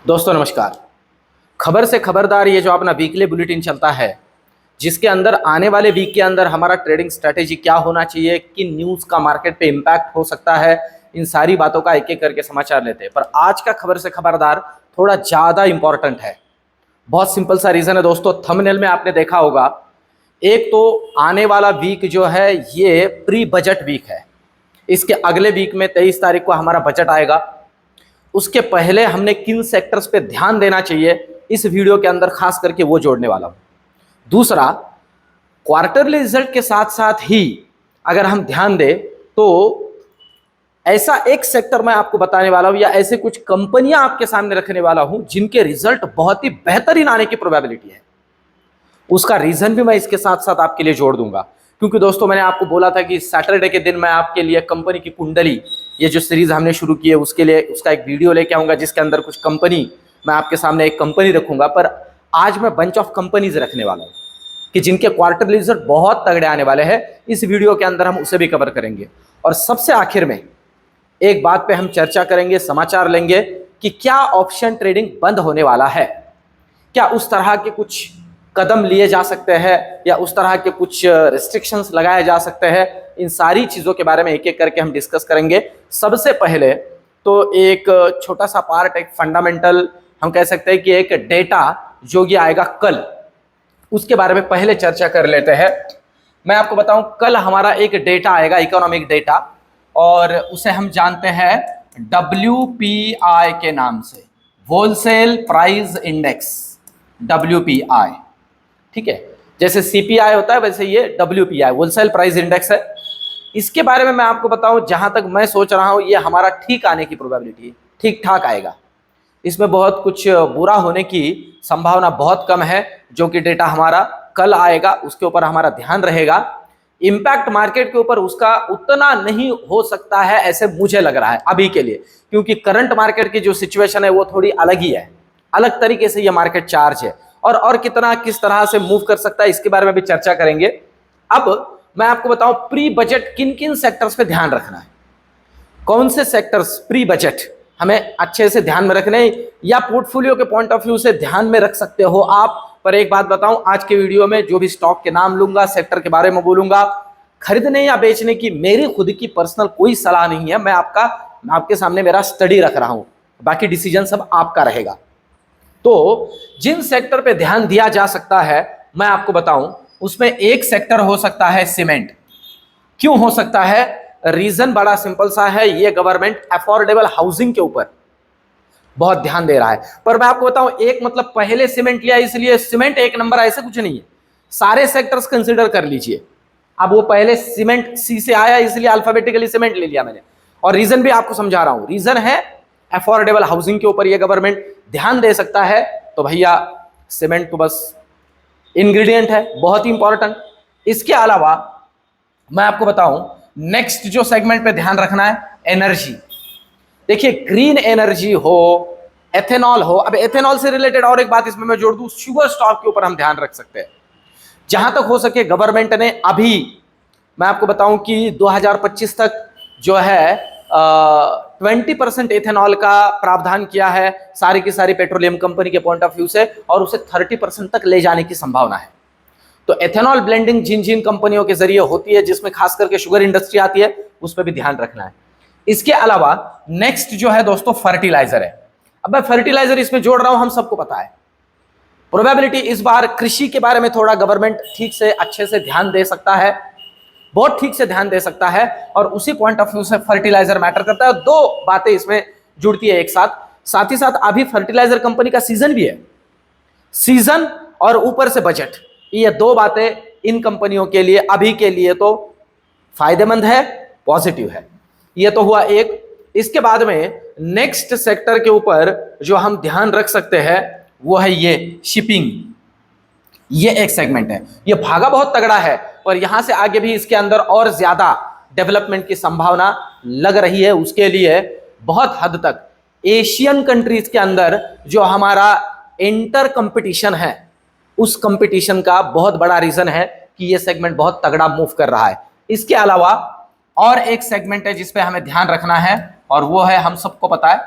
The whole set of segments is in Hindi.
दोस्तों नमस्कार। खबर से खबरदार ये जो अपना वीकली बुलेटिन चलता है, जिसके अंदर आने वाले वीक के अंदर हमारा ट्रेडिंग स्ट्रैटेजी क्या होना चाहिए, किन न्यूज़ का मार्केट पे इम्पैक्ट हो सकता है, इन सारी बातों का एक एक करके समाचार लेते हैं। पर आज का खबर से खबरदार थोड़ा ज़्यादा इंपॉर्टेंट है। बहुत सिंपल सा रीज़न है दोस्तों, थंबनेल में आपने देखा होगा। एक तो आने वाला वीक जो है ये प्री बजट वीक है। इसके अगले वीक में 23 तारीख को हमारा बजट आएगा। उसके पहले हमने किन सेक्टर्स पे ध्यान देना चाहिए, इस वीडियो के अंदर खास करके वो जोड़ने वाला हूं। दूसरा, क्वार्टरली रिजल्ट के साथ साथ ही अगर हम ध्यान दें तो ऐसा एक सेक्टर मैं आपको बताने वाला हूं, या ऐसे कुछ कंपनियां आपके सामने रखने वाला हूं जिनके रिजल्ट बहुत ही बेहतरीन आने की प्रोबेबिलिटी है। उसका रीजन भी मैं इसके साथ साथ आपके लिए जोड़ दूंगा, क्योंकि दोस्तों मैंने आपको बोला था कि सैटरडे के दिन मैं आपके लिए कंपनी की कुंडली, ये जो सीरीज हमने शुरू की है उसके लिए उसका एक वीडियो लेके आऊंगा, जिसके अंदर कुछ कंपनी, मैं आपके सामने एक कंपनी रखूंगा। पर आज मैं बंच ऑफ कंपनीज रखने वाला हूं कि जिनके क्वार्टर रिजल्ट बहुत तगड़े आने वाले हैं। इस वीडियो के अंदर हम उसे भी कवर करेंगे। और सबसे आखिर में एक बात पे हम चर्चा करेंगे, समाचार लेंगे कि क्या ऑप्शन ट्रेडिंग बंद होने वाला है, क्या उस तरह के कुछ कदम लिए जा सकते हैं, या उस तरह के कुछ रिस्ट्रिक्शंस लगाए जा सकते हैं। इन सारी चीज़ों के बारे में एक एक करके हम डिस्कस करेंगे। सबसे पहले तो एक छोटा सा पार्ट, एक फंडामेंटल हम कह सकते हैं कि एक डेटा जो कि आएगा कल, उसके बारे में पहले चर्चा कर लेते हैं। मैं आपको बताऊं, कल हमारा एक डेटा आएगा, इकोनॉमिक डेटा, और उसे हम जानते हैं WPI के नाम से, होलसेल प्राइस इंडेक्स, WPI। ठीक है, जैसे CPI होता है वैसे ये WPI होलसेल प्राइस इंडेक्स है। इसके बारे में मैं आपको बताऊं, जहां तक मैं सोच रहा हूं ये हमारा ठीक आने की प्रोबेबिलिटी, ठीक ठाक आएगा। इसमें बहुत कुछ बुरा होने की संभावना बहुत कम है। जो कि डेटा हमारा कल आएगा उसके ऊपर हमारा ध्यान रहेगा। इम्पैक्ट मार्केट के ऊपर उसका उतना नहीं हो सकता है ऐसे मुझे लग रहा है अभी के लिए, क्योंकि करंट मार्केट की जो सिचुएशन है वो थोड़ी अलग ही है, अलग तरीके से ये मार्केट चार्ज है। और कितना किस तरह से मूव कर सकता है इसके बारे में भी चर्चा करेंगे। अब मैं आपको बताऊं, प्री बजट किन किन सेक्टर्स पे ध्यान रखना है, कौन से सेक्टर्स प्री बजट हमें अच्छे से ध्यान में रखने, या पोर्टफोलियो के पॉइंट ऑफ व्यू से ध्यान में रख सकते हो आप। पर एक बात बताऊं, आज के वीडियो में जो भी स्टॉक के नाम लूंगा, सेक्टर के बारे में बोलूंगा, खरीदने या बेचने की मेरी खुद की पर्सनल कोई सलाह नहीं है। मैं आपके सामने मेरा स्टडी रख रहा हूं, बाकी डिसीजन सब आपका रहेगा। तो जिन सेक्टर पे ध्यान दिया जा सकता है मैं आपको बताऊं, उसमें एक सेक्टर हो सकता है सीमेंट। क्यों हो सकता है? रीजन बड़ा सिंपल सा है, ये गवर्नमेंट अफोर्डेबल हाउसिंग के ऊपर बहुत ध्यान दे रहा है। पर मैं आपको बताऊं, एक मतलब पहले सीमेंट लिया इसलिए सीमेंट एक नंबर, ऐसे कुछ नहीं है। सारे सेक्टर्स कंसीडर कर लीजिए। अब वो पहले सीमेंट सी से आया इसलिए अल्फाबेटिकली सीमेंट ले लिया मैंने, और रीजन भी आपको समझा रहा हूं। रीजन है अफोर्डेबल हाउसिंग के ऊपर ये गवर्नमेंट ध्यान दे सकता है। तो भैया सीमेंट तो बस इंग्रेडिएंट है, बहुत ही इंपॉर्टेंट। इसके अलावा मैं आपको बताऊं, नेक्स्ट जो सेगमेंट पे ध्यान रखना है, एनर्जी। देखिए, ग्रीन एनर्जी हो, एथेनॉल हो। अब एथेनॉल से रिलेटेड और एक बात इसमें मैं जोड़ दूं, शुगर स्टॉक के ऊपर हम ध्यान रख सकते हैं। जहां तक हो सके गवर्नमेंट ने अभी, मैं आपको बताऊं कि 2025 तक जो है 20% एथेनॉल का प्रावधान किया है सारी की सारी पेट्रोलियम कंपनी के पॉइंट ऑफ व्यू से, और उसे 30% तक ले जाने की संभावना है। तो एथेनॉल ब्लेंडिंग जिन जिन कंपनियों के जरिए होती है, जिसमें खास करके शुगर इंडस्ट्री आती है, उस पर भी ध्यान रखना है। इसके अलावा नेक्स्ट जो है दोस्तों फर्टिलाइजर है। अब मैं फर्टिलाइजर इसमें जोड़ रहा हूं, हम सबको पता है प्रोबेबिलिटी इस बार कृषि के बारे में थोड़ा गवर्नमेंट ठीक से अच्छे से ध्यान दे सकता है, बहुत ठीक से ध्यान दे सकता है, और उसी पॉइंट ऑफ व्यू से फर्टिलाइजर मैटर करता है। दो बातें इसमें जुड़ती है एक साथ। साथ ही साथ अभी फर्टिलाइजर कंपनी का सीजन भी है, सीजन और ऊपर से बजट, ये दो बातें इन कंपनियों के लिए अभी के लिए तो फायदेमंद है, पॉजिटिव है। ये तो हुआ एक। इसके बाद में नेक्स्ट सेक्टर के ऊपर जो हम ध्यान रख सकते हैं वो है ये शिपिंग। ये एक सेगमेंट है, ये भागा बहुत तगड़ा है, पर यहां से आगे भी इसके अंदर और ज्यादा डेवलपमेंट की संभावना लग रही है। उसके लिए बहुत हद तक एशियन कंट्रीज के अंदर जो हमारा इंटर कंपटीशन है, उस कंपटीशन का बहुत बड़ा रीजन है कि ये सेगमेंट बहुत तगड़ा मूव कर रहा है। इसके अलावा और एक सेगमेंट है जिस पे हमें ध्यान रखना है, और वो है, हम सबको पता है,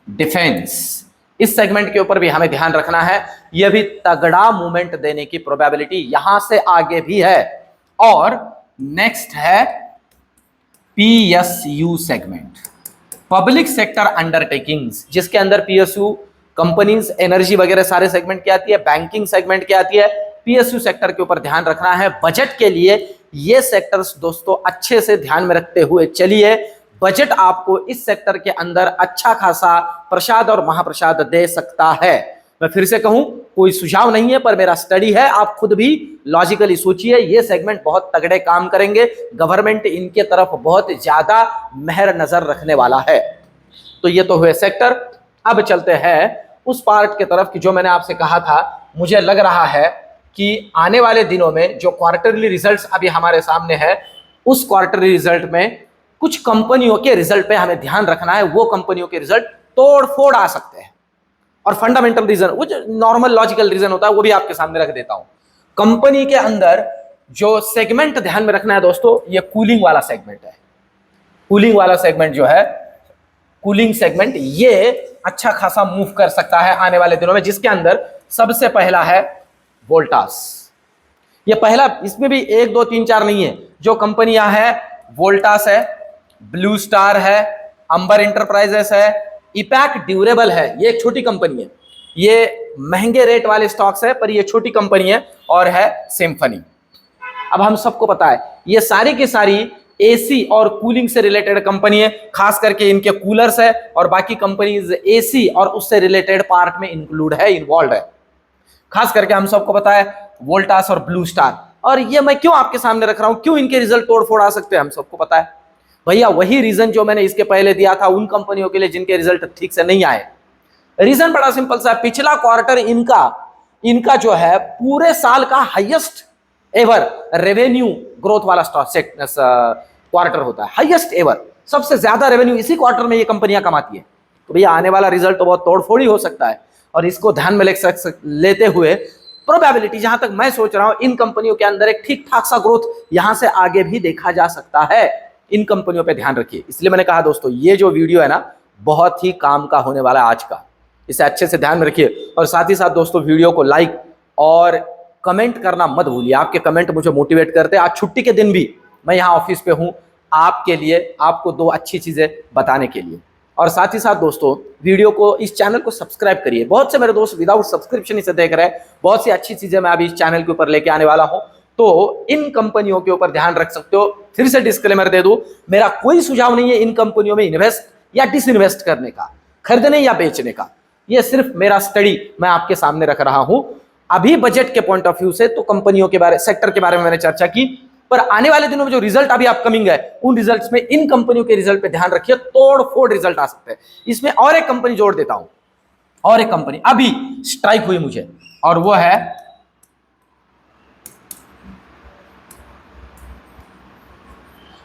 डिफेंस। इस सेगमेंट के ऊपर भी हमें ध्यान रखना है, यह भी तगड़ा मूवमेंट देने की प्रोबेबिलिटी यहां से आगे भी है। और नेक्स्ट है PSU segment, public sector undertakings, जिसके अंदर पीएसयू कंपनीज, एनर्जी वगैरह सारे सेगमेंट क्या आती है, बैंकिंग सेगमेंट क्या आती है, पीएसयू सेक्टर के ऊपर ध्यान रखना है। बजट के लिए ये सेक्टर्स दोस्तों अच्छे से ध्यान में रखते हुए चलिए, बजट आपको इस सेक्टर के अंदर अच्छा खासा प्रसाद और महाप्रसाद दे सकता है। मैं फिर से कहूं, कोई सुझाव नहीं है पर मेरा स्टडी है, आप खुद भी लॉजिकली सोचिए, ये सेगमेंट बहुत तगड़े काम करेंगे, गवर्नमेंट इनके तरफ बहुत ज्यादा मेहर नजर रखने वाला है। तो ये तो हुए सेक्टर। अब चलते हैं उस पार्ट के तरफ कि जो मैंने आपसे कहा था, मुझे लग रहा है कि आने वाले दिनों में जो क्वार्टरली रिजल्ट्स अभी हमारे सामने है, उस क्वार्टरली रिजल्ट में कुछ कंपनियों के रिजल्ट पे हमें ध्यान रखना है। वो कंपनियों के रिजल्ट तोड़ फोड़ आ सकते हैं, और फंडामेंटल रीजन, वो जो नॉर्मल लॉजिकल रीजन होता है, वो भी आपके सामने रख देता हूं। कंपनी के अंदर जो सेगमेंट ध्यान में रखना है दोस्तों, ये कूलिंग वाला सेगमेंट है। कूलिंग वाला सेगमेंट जो है, कूलिंग सेगमेंट, ये अच्छा खासा मूव कर सकता है आने वाले दिनों में, जिसके अंदर सबसे पहला है वोल्टास। ये पहला, इसमें भी 1 2 3 4 नहीं है, जो कंपनियां है वोल्टास है, ब्लू स्टार है, अंबर इंटरप्राइजेस है, इपैक ड्यूरेबल है। ये एक छोटी कंपनी है, ये महंगे रेट वाले स्टॉक्स है पर ये छोटी कंपनी है, और है सिम्फनी। अब हम सबको पता है ये सारी की सारी एसी और कूलिंग से रिलेटेड कंपनी है, खास करके इनके कूलर्स है, और बाकी कंपनीज एसी और उससे रिलेटेड पार्ट में इंक्लूड है, इन्वॉल्व है। खास करके हम सबको पता है वोल्टास और ब्लू स्टार। और ये मैं क्यों आपके सामने रख रहा हूं, क्यों इनके रिजल्ट तोड़-फोड़ आ सकते हैं, हम सबको पता है भैया। वही रीजन जो मैंने इसके पहले दिया था उन कंपनियों के लिए जिनके रिजल्ट ठीक से नहीं आए। रीजन बड़ा सिंपल सा है, पिछला क्वार्टर इनका जो है पूरे साल का हाईएस्ट एवर रेवेन्यू ग्रोथ वाला क्वार्टर होता है, हाईएस्ट एवर, सबसे ज्यादा रेवेन्यू इसी क्वार्टर में ये कंपनियां कमाती है। तो भैया आने वाला रिजल्ट तो बहुत तोड़फोड़ ही हो सकता है, और इसको ध्यान में लेते हुए प्रोबेबिलिटी जहां तक मैं सोच रहा हूं, इन कंपनियों के अंदर एक ठीक ठाक सा ग्रोथ यहां से आगे भी देखा जा सकता है। इन कंपनियों पे ध्यान रखिए। इसलिए मैंने कहा दोस्तों, ये जो वीडियो है ना, बहुत ही काम का होने वाला है आज का, इसे अच्छे से ध्यान में रखिए। और साथ ही साथ दोस्तों, वीडियो को लाइक और कमेंट करना मत भूलिए, आपके कमेंट मुझे मोटिवेट करते हैं। आज छुट्टी के दिन भी मैं यहाँ ऑफिस पे हूँ आपके लिए, आपको 2 अच्छी चीजें बताने के लिए। और साथ ही साथ दोस्तों, वीडियो को, इस चैनल को सब्सक्राइब करिए। बहुत से मेरे दोस्त विदाउट सब्सक्रिप्शन इसे देख रहे हैं, बहुत सी अच्छी चीजें मैं अभी इस चैनल के ऊपर लेके आने वाला हूं, तो इन कंपनियों के ऊपर ध्यान रख सकते हो। फिर से डिस्क्लेमर दे दूं, मेरा कोई सुझाव नहीं है इन कंपनियों में इन्वेस्ट या डिसइन्वेस्ट करने का, खरीदने या बेचने का। यह सिर्फ मेरा स्टडी मैं आपके सामने रख रहा हूं। अभी बजट के पॉइंट ऑफ व्यू से तो कंपनियों के बारे, सेक्टर के बारे में मैंने चर्चा की, पर आने वाले दिनों में जो रिजल्ट अभी अपकमिंग है, उन रिजल्ट्स में इन कंपनियों के रिजल्ट पे ध्यान रखिए, तोड़ फोड़ रिजल्ट आ सकते हैं। इसमें और एक कंपनी जोड़ देता हूं, और एक कंपनी अभी स्ट्राइक हुई मुझे, और वो है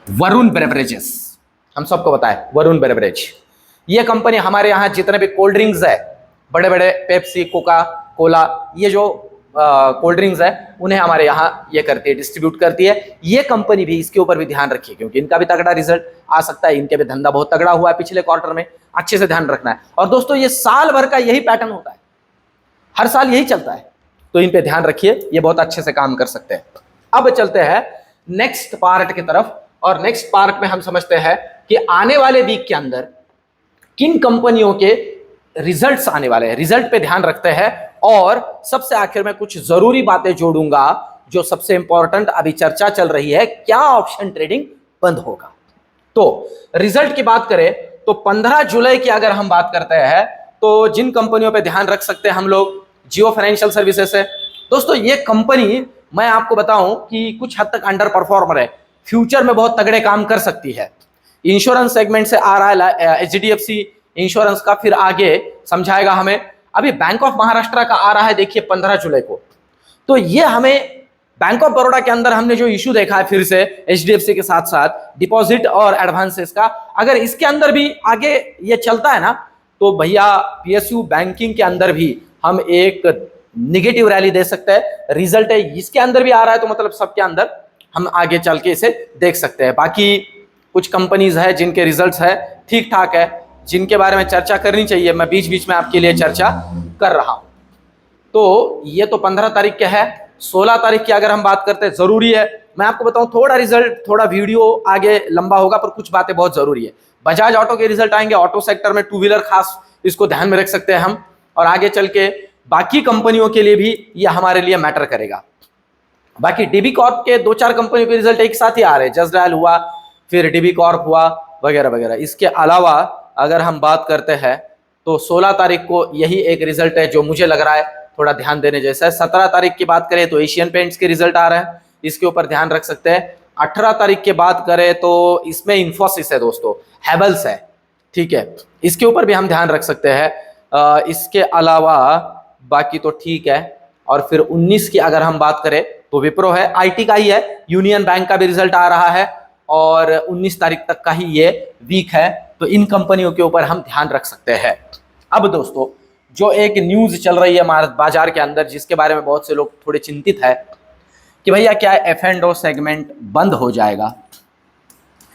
वरुण बेवरेजेस। हम सबको पता है वरुण बेवरेज, ये कंपनी हमारे यहां जितने भी कोल्ड ड्रिंक्स है, बड़े बड़े पेप्सी, कोका कोला, ये जो कोल्ड ड्रिंक्स है, उन्हें हमारे यहाँ ये करती है, डिस्ट्रीब्यूट करती है। ये कंपनी भी, इसके ऊपर भी ध्यान रखिए, क्योंकि इनका भी तगड़ा रिजल्ट आ सकता है, इनके भी धंधा बहुत तगड़ा हुआ है पिछले क्वार्टर में, अच्छे से ध्यान रखना है। और दोस्तों, ये साल भर का यही पैटर्न होता है, हर साल यही चलता है, तो इन पे ध्यान रखिए, ये बहुत अच्छे से काम कर सकते हैं। अब चलते हैं नेक्स्ट पार्ट की तरफ, और नेक्स्ट पार्ट में हम समझते हैं कि आने वाले वीक के अंदर किन कंपनियों के रिजल्ट्स आने वाले हैं, रिजल्ट पे ध्यान रखते हैं। और सबसे आखिर में कुछ जरूरी बातें जोड़ूंगा, जो सबसे इंपॉर्टेंट अभी चर्चा चल रही है, क्या ऑप्शन ट्रेडिंग बंद होगा। तो रिजल्ट की बात करें तो 15 जुलाई की अगर हम बात करते हैं, तो जिन कंपनियों पे ध्यान रख सकते हैं हम लोग, जियो फाइनेंशियल सर्विसेज है। दोस्तों, ये कंपनी मैं आपको बताऊं कि कुछ हद तक अंडर परफॉर्मर है, फ्यूचर में बहुत तगड़े काम कर सकती है। इंश्योरेंस सेगमेंट से आ रहा है एचडीएफसी इंश्योरेंस का, फिर आगे समझाएगा हमें। अभी बैंक ऑफ महाराष्ट्र का आ रहा है, देखिए 15 जुलाई को। तो ये हमें बैंक ऑफ बड़ौदा के अंदर हमने जो इशू देखा है फिर से एचडीएफसी के साथ साथ डिपॉजिट और एडवांसेस का, अगर इसके अंदर भी आगे ये चलता है ना, तो भैया पीएसयू बैंकिंग के अंदर भी हम एक निगेटिव रैली दे सकते हैं। रिजल्ट है इसके अंदर भी आ रहा है, तो मतलब सबके अंदर हम आगे चल के इसे देख सकते हैं। बाकी कुछ कंपनीज है जिनके रिजल्ट्स है ठीक ठाक है, जिनके बारे में चर्चा करनी चाहिए, मैं बीच बीच में आपके लिए चर्चा कर रहा हूं। तो ये तो 15 तारीख के है। 16 तारीख की अगर हम बात करते हैं, जरूरी है, मैं आपको बताऊं, थोड़ा रिजल्ट, थोड़ा वीडियो आगे लंबा होगा, पर कुछ बातें बहुत जरूरी है। बजाज ऑटो के रिजल्ट आएंगे, ऑटो सेक्टर में टू व्हीलर खास, इसको ध्यान में रख सकते हैं हम, और आगे चल के बाकी कंपनियों के लिए भी ये हमारे लिए मैटर करेगा। बाकी डीबी कॉर्प के 2-4 कंपनियों के रिजल्ट एक साथ ही आ रहे हैं, जस्ट डायल हुआ, फिर डीबी कॉर्प हुआ, वगैरह वगैरह। इसके अलावा अगर हम बात करते हैं तो 16 तारीख को यही एक रिजल्ट है जो मुझे लग रहा है थोड़ा ध्यान देने जैसा है। 17 तारीख की बात करें तो एशियन पेंट्स के रिजल्ट आ रहे हैं, इसके ऊपर ध्यान रख सकते हैं। 18 तारीख की बात करें तो इसमें इंफोसिस है दोस्तों, हैवेल्स है, ठीक है, इसके ऊपर भी हम ध्यान रख सकते हैं। इसके अलावा बाकी तो ठीक है। और फिर 19 की अगर हम बात करें तो विप्रो है, आईटी का ही है, यूनियन बैंक का भी रिजल्ट आ रहा है, और 19 तारीख तक का ही ये वीक है। तो इन कंपनियों के ऊपर हम ध्यान रख सकते हैं। अब दोस्तों, जो एक न्यूज चल रही है हमारे बाजार के अंदर, जिसके बारे में बहुत से लोग थोड़े चिंतित है कि भैया क्या F&O सेगमेंट बंद हो जाएगा,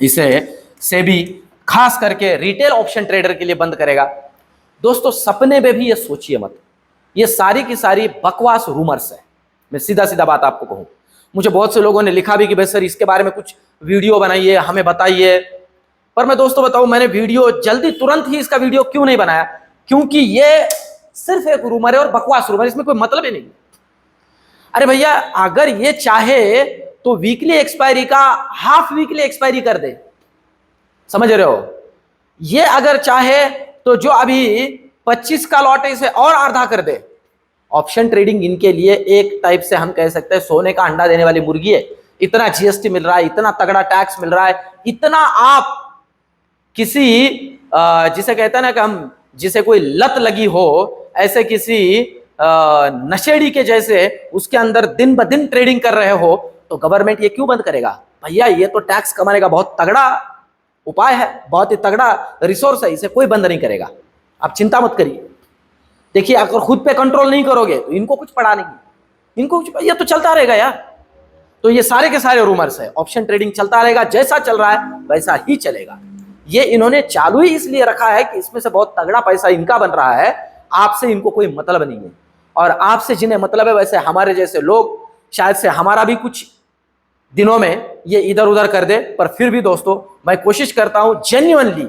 इसे सेबी खास करके रिटेल ऑप्शन ट्रेडर के लिए बंद करेगा। दोस्तों, सपने में भी ये सोचिए मत, ये सारी की सारी बकवास रूमर्स है। मैं सीधा सीधा बात आपको कहूं, मुझे बहुत से लोगों ने लिखा भी कि भाई सर इसके बारे में कुछ वीडियो बनाइए, हमें बताइए। पर मैं दोस्तों बताऊं, मैंने वीडियो जल्दी तुरंत ही इसका वीडियो क्यों नहीं बनाया, क्योंकि ये सिर्फ एक रूमर है और बकवास रूमर, इसमें कोई मतलब ही नहीं। अरे भैया, अगर ये चाहे तो वीकली एक्सपायरी का हाफ वीकली एक्सपायरी कर दे, समझ रहे हो? ये अगर चाहे तो जो अभी 25 का लॉट है इसे और आधा कर दे। ऑप्शन ट्रेडिंग इनके लिए एक टाइप से हम कह सकते हैं सोने का अंडा देने वाली मुर्गी है। इतना जीएसटी मिल रहा है, इतना तगड़ा टैक्स मिल रहा है, इतना आप किसी जिसे कहते हैं ना कि हम जिसे कोई लत लगी हो, ऐसे किसी नशेड़ी के जैसे उसके अंदर दिन ब दिन ट्रेडिंग कर रहे हो, तो गवर्नमेंट ये क्यों बंद करेगा? भैया ये तो टैक्स कमाने का बहुत तगड़ा उपाय है, बहुत ही तगड़ा रिसोर्स है, इसे कोई बंद नहीं करेगा, आप चिंता मत करिए। देखिए, अगर खुद पे कंट्रोल नहीं करोगे तो इनको कुछ पड़ा नहीं, इनको कुछ, ये तो चलता रहेगा यार। तो ये सारे के सारे रूमर्स है, ऑप्शन ट्रेडिंग चलता रहेगा, जैसा चल रहा है वैसा ही चलेगा। ये इन्होंने चालू ही इसलिए रखा है कि इसमें से बहुत तगड़ा पैसा इनका बन रहा है, आपसे इनको कोई मतलब नहीं है। और आपसे जिन्हें मतलब है, वैसे हमारे जैसे लोग शायद से हमारा भी कुछ दिनों में ये इधर उधर कर दे। पर फिर भी दोस्तों, मैं कोशिश करता हूं जेन्युइनली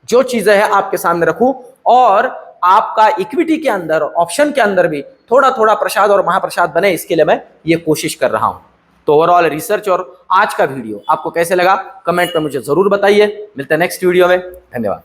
जो चीजें हैं आपके सामने रखूं, और आपका इक्विटी के अंदर, ऑप्शन के अंदर भी थोड़ा थोड़ा प्रसाद और महाप्रसाद बने, इसके लिए मैं ये कोशिश कर रहा हूं। तो ओवरऑल रिसर्च और आज का वीडियो आपको कैसे लगा, कमेंट में मुझे जरूर बताइए। मिलते हैं नेक्स्ट वीडियो में, धन्यवाद।